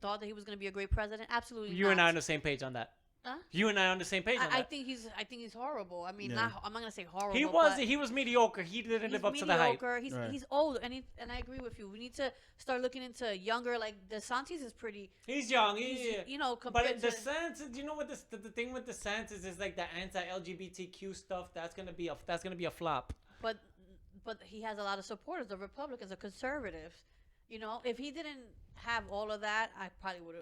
thought that he was going to be a great president? Absolutely. You not. and I are on the same page on that. Huh? You and I are on the same page on I that. think he's horrible. I mean, Yeah. I'm not gonna say horrible. He was mediocre. He didn't live up to the hype. mediocre. He's Right. he's old, and I agree with you. We need to start looking into younger. Like DeSantis is pretty. He's young. He's, But compared the to DeSantis, you know what the thing with DeSantis is like the anti-LGBTQ stuff. That's gonna be a flop. but he has a lot of supporters. The Republicans, the conservatives. If he didn't have all of that, I probably would.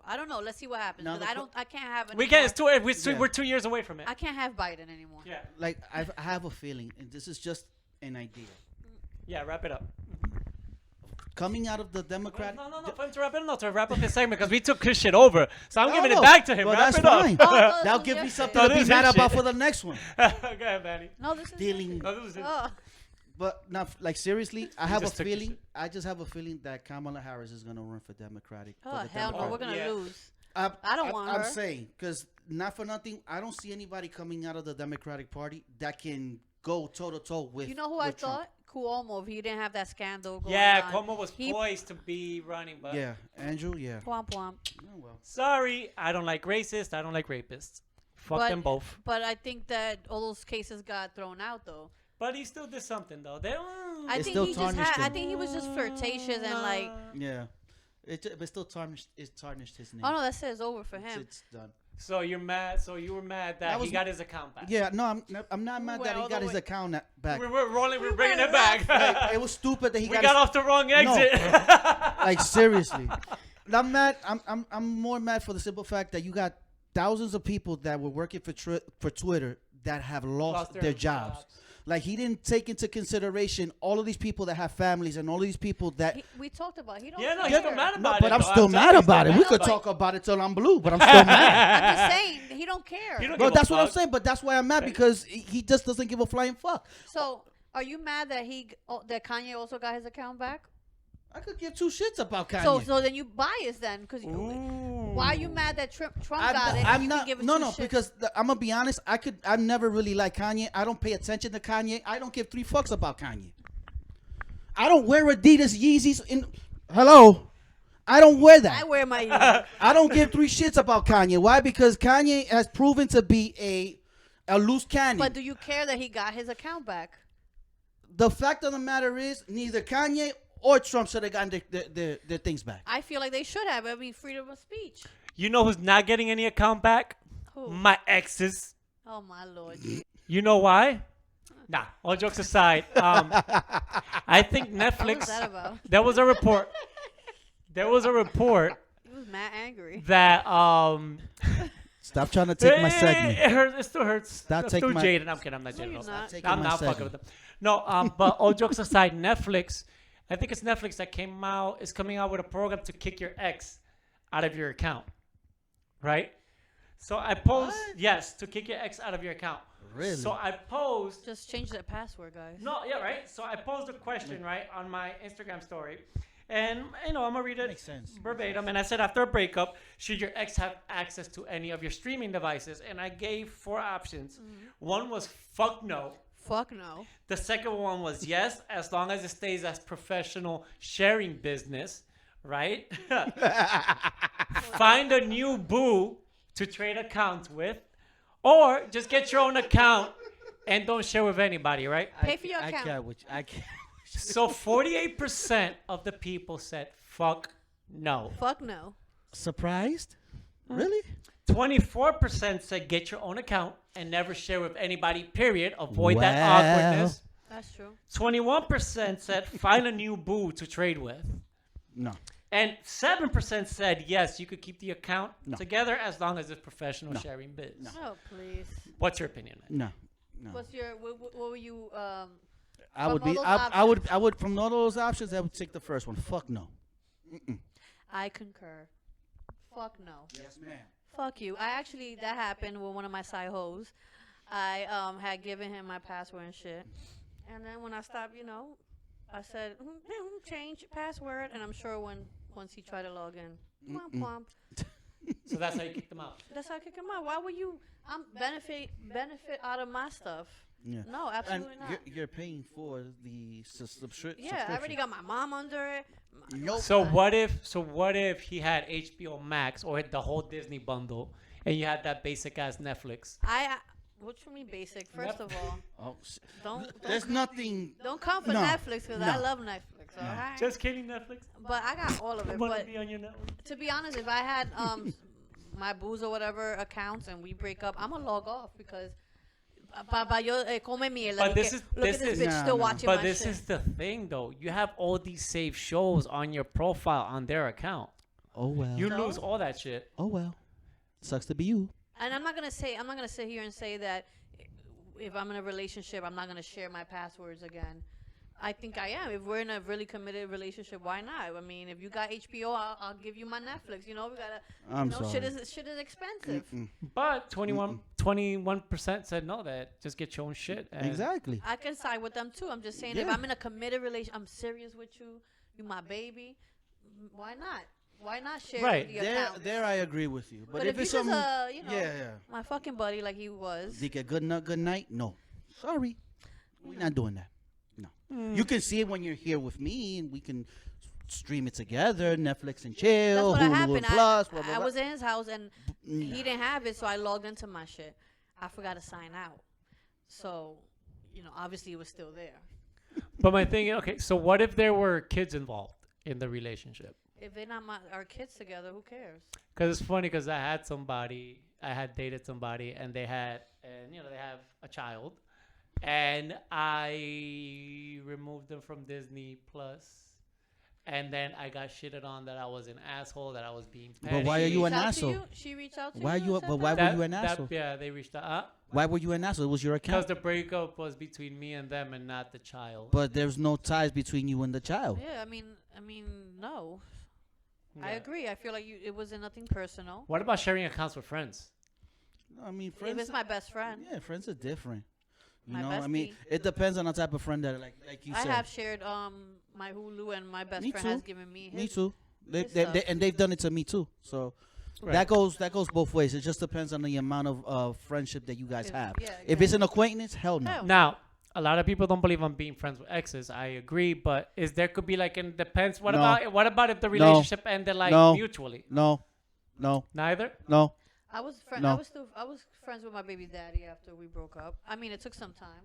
I don't know. Let's see what happens. Now 'Cause I can't have. We anymore- can't. Yeah. We're 2 years away from it. I can't have Biden anymore. Yeah. Like I have a feeling, and this is just an idea. Yeah. Wrap it up. Coming out of the Democrat. No. For him to wrap it up. No, to wrap up his segment because we took his shit over. So I'm No, giving no, it back to him. Well, Wrap that's it up. fine. Oh, no, That'll this give was me yesterday. something No, to this be is mad shit. about for the next one. Go ahead, Manny. No, this is Dealing. No, this is Oh. But now, like seriously, I have a just took your feeling. shit. I just have a feeling that Kamala Harris is gonna run for Democratic. for Oh the hell no, Democratic. we're gonna Yeah. lose. I don't want I'm her. saying because not for nothing, I don't see anybody coming out of the Democratic Party that can go toe to toe with. You know who I with Trump. thought? Cuomo, if he didn't have that scandal going Yeah, on. Cuomo was He- poised to be running, but Yeah, Andrew. Yeah. Womp womp. Oh, well. sorry, I don't like racists. I don't like rapists. Fuck But- them both. But I think that all those cases got thrown out though. But he still did something though. They I It think still he just tarnished had. I him. think he was just flirtatious and like. Yeah. But still tarnished. It tarnished his name. Oh no, that's it. It's over for It's- him. It's done. So you're mad. So you were mad that That he was- got his account back. Yeah. No, I'm not mad that he Well, got no, his wait. account back. We're rolling. We're bringing went it back. Like, it was stupid that he we got. got his, off the wrong exit. Like seriously, I'm mad. I'm more mad for the simple fact that you got thousands of people that were working for Twitter that have lost their jobs. Like he didn't take into consideration all of these people that have families and all of these people that. We talked about. He don't. Yeah, no, care. he's still mad No, about but it. I'm though. still telling mad you, about it. he's We still could mad. talk about it till I'm blue, but I'm still mad. I'm just saying he don't care. He don't Well, give a that's what I'm fuck. saying. But that's why I'm mad because he just doesn't give a flying fuck. So, are you mad that that Kanye also got his account back? I could give two shits about Kanye. So then you biased then because why are you mad that Trump got it? and I'm you not. can give it No, two no, shits? because I'm gonna be honest. I've never really liked Kanye. I don't pay attention to Kanye. I don't give three fucks about Kanye. I don't wear Adidas Yeezys. Hello, I don't wear that. I wear my. I don't give three shits about Kanye. Why? Because Kanye has proven to be a loose cannon. But do you care that he got his account back? The fact of the matter is, neither Kanye or Trump should have gotten their things back. I feel like they should have. I mean, freedom of speech. You know who's not getting any account back? Who? My exes. Oh my lord. You know why? Nah, all jokes aside, I think What was Netflix. that about? There was a report. There was a report He was mad angry. that Stop trying to take my segment. It hurts. It still hurts. Stop It's taking still my- jaded. I'm kidding. I'm not No, jaded. you're at all. not. Taking I'm my not fucking segment. with them. No, but all jokes aside, Netflix. I think it's Netflix that is coming out with a program to kick your ex out of your account, right? So I posed yes to kick your ex out of your account. Really? So I posed Just change that password, guys. no, yeah, right. So I posed a question right on my Instagram story, and I'm gonna read it Makes sense. verbatim. And I said after a breakup, should your ex have access to any of your streaming devices? And I gave 4 options. One was fuck no. Fuck no. The second one was yes, as long as it stays as professional sharing business, right? Find a new boo to trade accounts with, or just get your own account and don't share with anybody, right? Pay for your I account. can't. I can't. So 48% of the people said fuck no. Fuck no. Surprised? Really? 24% said get your own account and never share with anybody, period. Avoid that Well. awkwardness. That's true. 21% said find a new boo to trade with. No. And 7% said yes, you could keep the account No. together as long as it's professional No. sharing biz. No. Oh please. What's your opinion? No. No. What's your? What were you? I from would all be. those I would. From all those options, I would take the first one. Fuck no. I concur. Fuck no. Yes, ma'am. Fuck you. That happened with one of my side hoes. I had given him my password and shit, and then when I stopped, I said change password, and I'm sure once he tried to log in, womp womp. So that's how you kick them out. That's how I kick him out. Why would you? I'm benefit out of my stuff. Yeah. No, And absolutely not. you're paying for the subscription. Yeah, I already got my mom under it. Nope. So what if he had HBO Max or the whole Disney bundle and you had that basic ass Netflix? What you mean basic? First of all, Oh, don't nothing. don't come for No, Netflix because I no. love Netflix. All right. Just kidding, Netflix. But I got all of I it. want But to be on your network. to be honest, if I had my booze or whatever accounts and we break up, I'm gonna log off because yo come mierda. But Look this at- is- look this at this is- bitch Nah, still nah. watching But my this shit. is the thing, though. You have all these saved shows on your profile on their account. Oh well. You So? lose all that shit. Oh well. Sucks to be you. And I'm not gonna sit here and say that if I'm in a relationship, I'm not gonna share my passwords again. I think I am. If we're in a really committed relationship, why not? I mean, if you got HBO, I'll give you my Netflix. We gotta. I'm Shit sorry. is expensive. But 21% said no, that just get your own shit. And Exactly. I can side with them too. I'm just saying, if Yeah. I'm in a committed relationship, I'm serious with you. You my baby. Why not? Why not share Right. the There, account? there, I agree with you. But, But if it's you just something, yeah. my fucking buddy like he was. Think a good night? No. Sorry, we're not doing that. No. Mm. You can see it when you're here with me, and we can stream it together. Netflix and chill. That's what Hulu happened. and Plus. Blah, blah, I blah. was in his house and Nah. he didn't have it, so I logged into my shit. I forgot to sign out. So, obviously it was still there. But my thing, okay, so what if there were kids involved in the relationship? If they're not our kids together, who cares? Because it's funny because I had dated somebody and they have a child, and I removed them from Disney Plus, and then I got shitted on that I was an asshole, that I was being petty. But why are you an Reached out to asshole? you? She reached out to Why you. you? and said But why that? were you an asshole? Yeah, they reached out. Why were you an asshole? It was your Because account. the breakup was between me and them and not the child. But there's no ties between you and the child. Yeah, I mean, no. I Yeah. agree. I feel like it wasn't nothing personal. What about sharing accounts with friends? I mean, If friends. it's my best friend, Yeah, friends are different. You My know, I mean, bestie. it depends on the type of friend that, like you I said. have shared my Hulu, and my best Me friend too. has given me his. Me too. his stuff. And they've done it to me too. So Right. that goes both ways. It just depends on the amount of friendship that you guys have. Yeah, If it's an acquaintance, hell no. Hell. Now, a lot of people don't believe I'm being friends with exes. I agree, but there could be like it depends. What No. about if the relationship ended like No. mutually? No. Neither. No. I was No. I was friends with my baby daddy after we broke up. I mean, it took some time,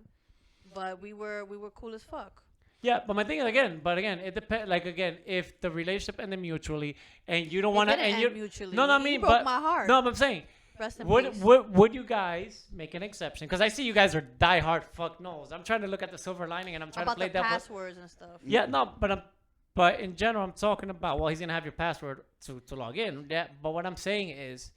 but we were cool as fuck. Yeah, but my thing is again, it depends. Like again, if the relationship ended mutually and you don't want to, It didn't and you end mutually. no, I He mean, broke but my heart. no, but I'm saying, Rest in peace. would you guys make an exception? Because I see you guys are diehard fuck nos. I'm trying to look at the silver lining, and I'm trying About to play the devil. passwords and stuff. Yeah, no, but in general, I'm talking about. Well, he's gonna have your password to log in. Yeah, but what I'm saying is,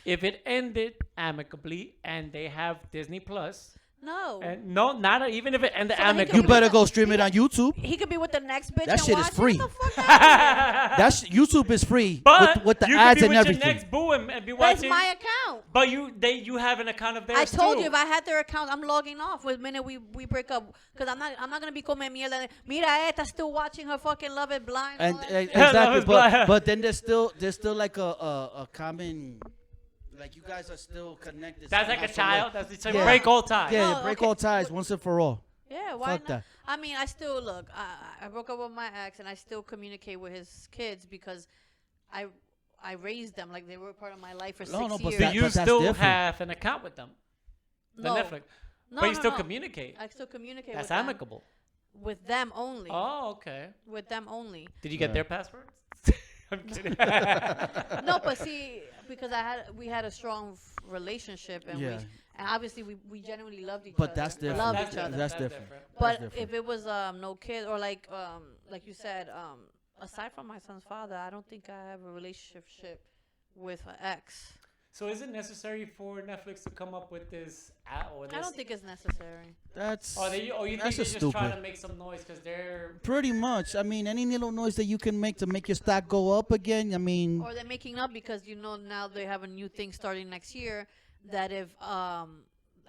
if it ended amicably and they have Disney Plus, No. and no, not even if it ended So he could amicably. You better go stream it on YouTube. He could be with the next bitch. That and shit is watch it. free. Get the fuck outta here. That's YouTube is free But with the you ads could be and with everything. your next boo and be That's watching. my account. But you have an account of theirs I told too. you if I had their account, I'm logging off with minute we break up because I'm not gonna be come mierda. Mira esta still watching her fucking Love It Blind. And all that shit. Love exactly, is blind. but then there's still like a common, like you guys are still connected. That's like a somehow, some way. child. That's so Yeah. break all ties. Yeah, Oh, break okay. all ties once and for all. Yeah, why Fuck not? that. I mean, I still look. I broke up with my ex, and I still communicate with his kids because I raised them like they were part of my life for No, 6 no, but years. Do that- you that's still different. have an account with them? The no, Netflix. no, But you no, still no. communicate. I still communicate That's with them. amicable. With them only. Oh, okay. With them only. Did you get Yeah. their passwords? I'm kidding. No, but see, because we had a strong relationship, and Yeah. and obviously we genuinely loved each But other. that's different. Love That's each other. That's different. But different. if it was no kid or like you said, aside from my son's father, I don't think I have a relationship with an ex. So is it necessary for Netflix to come up with this app or this? I don't think it's necessary. That's Or you think that's they're just just trying stupid. to make some noise because they're. Pretty much. I mean, any little noise that you can make to make your stock go up again. I mean, Or they're making up because now they have a new thing starting next year that if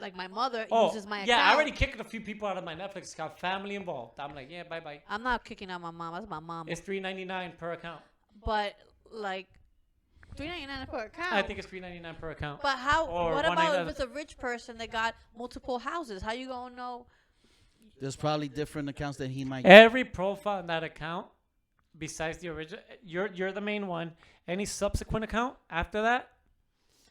like my mother uses my yeah, account. I already kicked a few people out of my Netflix account. Family involved. I'm like, yeah, bye bye. I'm not kicking out my mom. That's my mom. It's $3.99 per account. But like $3.99 per account. I think it's $3.99 per account. But how? Or What about $1.99. if it's a rich person that got multiple houses? How you gonna know? there's probably different accounts that he might. Every profile in that account, besides the original, you're the main one. Any subsequent account after that,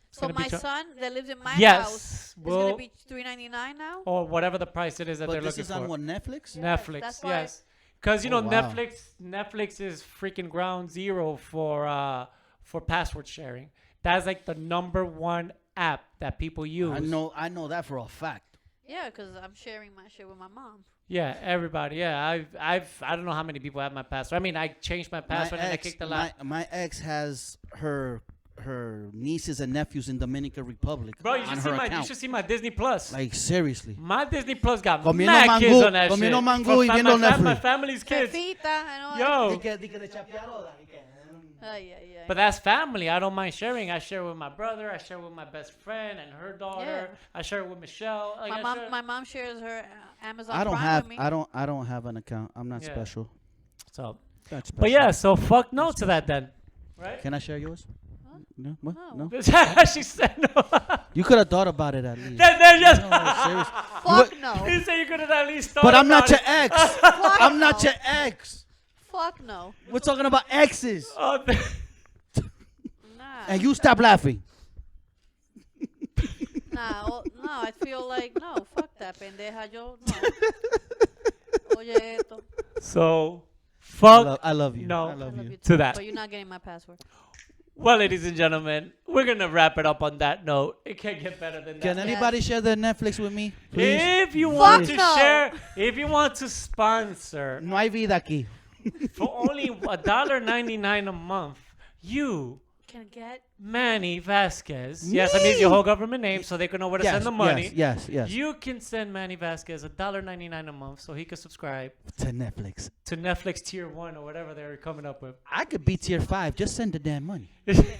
it's So gonna be my son that lives in my Yes, house is well- gonna be $3.99 now. or whatever the price it is that But they're this looking is on for. what, Netflix? Yeah. Netflix, that's why- yes. Because you know Oh, wow. Netflix is freaking ground zero for password sharing. That's like the number one app that people use. I know that for a fact. Yeah, because I'm sharing my shit with my mom. Yeah, everybody. Yeah, I don't know how many people have my password. I mean, I changed my password and I kicked the last. My ex has her nieces and nephews in Dominican Republic. Bro, you on should her see my account. you should see my Disney Plus. Like seriously. My Disney Plus got Comiendo mad kids mangú, on that comiendo shit. mangú For y viendo my Netflix. family's kids. Fefita and all Yo. Yeah. But that's family. I don't mind sharing. I share with my brother. I share with my best friend and her daughter. Yeah. I share with Michelle. Like, I share- My mom shares her Amazon I don't Prime have with me. I don't have an account. I'm not Yeah. special. So, Not special. but yeah. So fuck no to that then. Right? Can I share yours? Huh? No. What? No. No. She said no. You could have thought about it at least. Then just. No, seriously. Fuck no. He said you could have at least thought But I'm not about your it. ex. I'm not no. your ex. Fuck no. We're talking about exes. Oh, Nah. And you stop laughing. No, I feel like no. Fuck that pendeja. Yo no. Oye esto. so, fuck I love you. no. I love you. too, To that. But you're not getting my password. Well, ladies and gentlemen, we're going to wrap it up on that note. It can't get better than that. Can anybody share their Netflix with me, please? If you want to no. share, if you want to sponsor No hay vida aquí. for only $1.99 a month, you, Can get Manny Vasquez, yes, I mean your whole government name so they can know where to Yes, send the money. Yes. You can send Manny Vasquez $1.99 a month so he can subscribe To Netflix. to Netflix Tier 1 or whatever they're coming up with. I could be tier 5. Just send the damn money. oye, okay.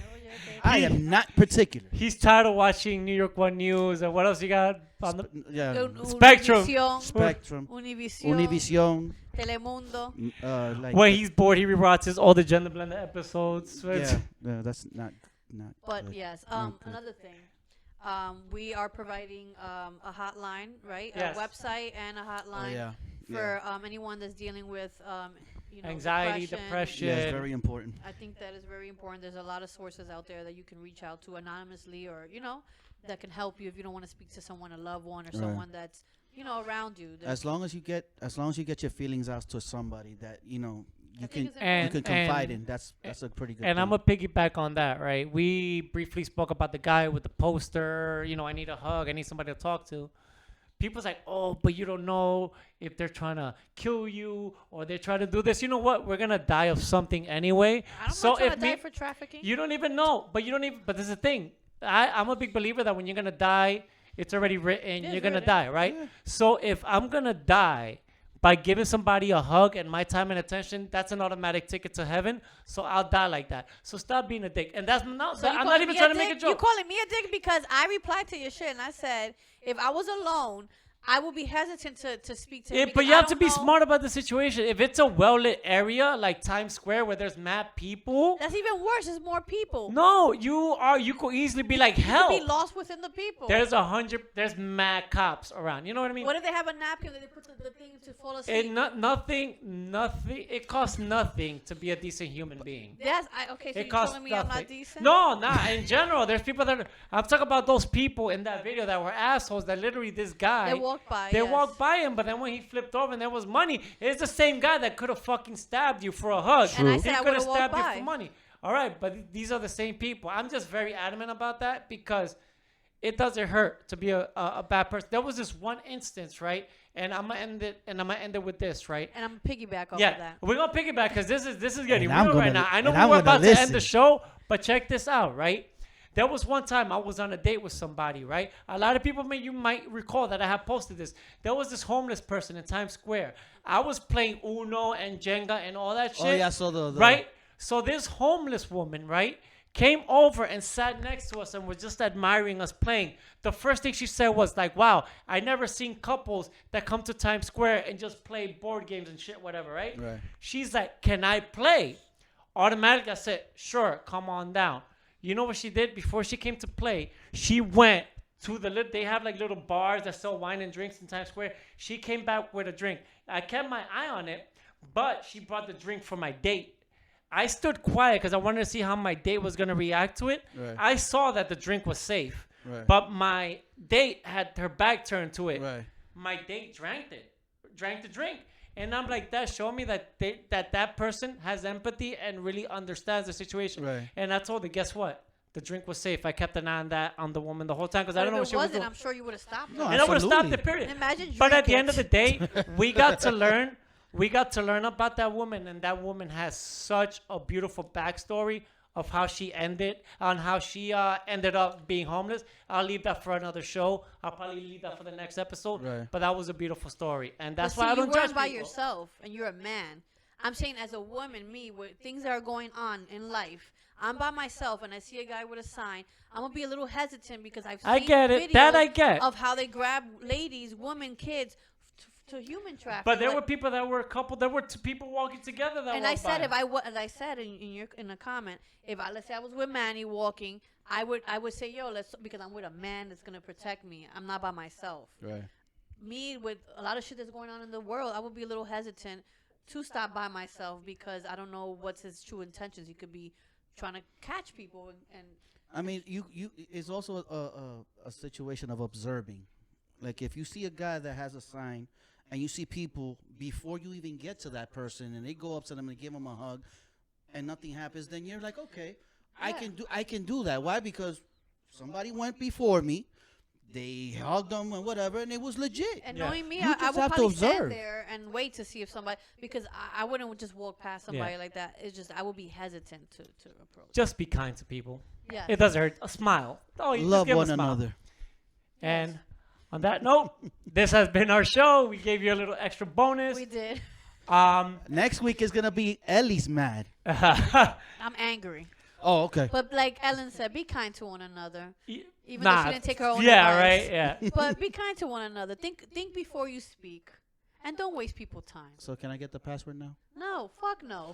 I am not particular. He's tired of watching New York One News and what else you got on the Yeah. Spectrum. Univision, Spectrum. Univision, Univision. Telemundo. Like when he's bored, he rewatches all the Gender Blender episodes. yeah, that's not But good. yes, Not good. another thing. We are providing a hotline, right? Yes. A website and a hotline yeah. for anyone that's dealing with, Anxiety, depression. Yeah, it's very important. I think that is very important. There's a lot of sources out there that you can reach out to anonymously, or that can help you if you don't want to speak to someone, a loved one, or someone that's around you. As long as you get your feelings out to somebody that you think can it's you can confide in. That's a pretty good. And thing. I'm gonna piggyback on that, right? We briefly spoke about the guy with the poster. I need a hug. I need somebody to talk to. People's like, oh, but you don't know if they're trying to kill you or they're trying to do this. You know what? We're gonna die of something anyway. I'm so not trying if to die for trafficking. you don't even know, but you don't even. But there's a thing. I'm a big believer that when you're gonna die, it's already written. Yeah, You're it's gonna written. die, right? So if I'm gonna die by giving somebody a hug and my time and attention, that's an automatic ticket to heaven. So I'll die like that. So stop being a dick. And that's not. So I'm not even trying to make a You joke. calling me a dick because I replied to your shit and I said if I was alone, I would be hesitant to speak to him. But because you I have to don't be know- smart about the situation. If it's a well-lit area like Times Square where there's mad people, That's even worse. There's more people. no, you could easily be like, You could hell. be lost within the people. There's mad cops around. You know what I mean? What if they have a napkin that they put the thing to fall asleep? Nothing. It costs nothing to be a decent human being. Okay. So It you're costs telling me nothing. I'm not decent? No, nah. In general, there's people I'm talking about those people in that video that were assholes. That literally this guy. They walked by. They yes. walked by him, but then when he flipped over and there was money, it's the same guy that could have fucking stabbed you for a hug. And I He said I could have would've walked stabbed you by. for money. All right, but these are the same people. I'm just very adamant about that because it doesn't hurt to be a bad person. There was this one instance, right? And I'm gonna end it with this, right? And I'm piggyback off Yeah, of that. we're gonna piggyback because this is getting And I'm real right gonna- now. I know and we I'm were gonna about to end listen. the show, but check this out, right? There was one time I was on a date with somebody, right? A lot of people you might recall that I have posted this. There was this homeless person in Times Square. I was playing Uno and Jenga and all that shit. Oh yeah, I saw the Right? So this homeless woman, right, came over and sat next to us and was just admiring us playing. The first thing she said was like, wow, I never seen couples that come to Times Square and just play board games and shit, whatever, right? Right. She's like, can I play? Automatically, I said, sure, come on down. You know what she did before she came to play? She went to they have like little bars that sell wine and drinks in Times Square. She came back with a drink. I kept my eye on it, but she brought the drink for my date. I stood quiet because I wanted to see how my date was going to react to it. Right. I saw that the drink was safe, Right. but my date had her back turned to it. Right. My date drank the drink. And I'm like, that showed me that that person has empathy and really understands the situation. Right. And I told her, guess what? The drink was safe. I kept an eye on the woman the whole time because I But don't know if what it she was wasn't, doing. I'm sure you would have stopped. No, her. And I would have stopped absolutely. the period. And imagine But at the drink end of the it. day, we got to learn. We got to learn about that woman, and that woman has such a beautiful backstory of how she ended up being homeless. I'll leave that for another show. I'll probably leave that for the next episode. Right. But that was a beautiful story, and that's But why see, I don't you judge weren't by people. yourself, and you're a man. I'm saying as a woman, me, with things that are going on in life, I'm by myself, and I see a guy with a sign. I'm gonna be a little hesitant because I've seen I get it. videos That I get. of how they grab ladies, women, kids to human trafficking. But there Like- were people that were a couple. There were two people walking together that. and I walked said, by. as I said in a comment, let's say I was with Manny walking, I would say, yo, because I'm with a man that's gonna protect me. I'm not by myself. Right. Me, with a lot of shit that's going on in the world, I would be a little hesitant to stop by myself because I don't know what's his true intentions. He could be trying to catch people and I mean, you it's also a situation of observing. Like if you see a guy that has a sign, and you see people before you even get to that person, and they go up to them and give them a hug, and nothing happens, then you're like, okay, I can do that. Why? Because somebody went before me. They hugged them and whatever, and it was legit. And Yeah. knowing me, You I just would have to probably stand observe. there and wait to see if somebody, because I wouldn't just walk past somebody Yeah. like that. It's just I would be hesitant to approach. Just be kind to people. Yeah. It doesn't hurt. A smile. Oh, you just Love give 'em one a smile. another. And on that note, this has been our show. We gave you a little extra bonus. We did. Next week is gonna be Ellie's mad. I'm angry. Oh, okay. But like Ellen said, be kind to one another. Even nah, though she didn't take her own yeah, advice. right. Yeah. But be kind to one another. Think before you speak. And don't waste people's time. So can I get the password now? No, fuck no.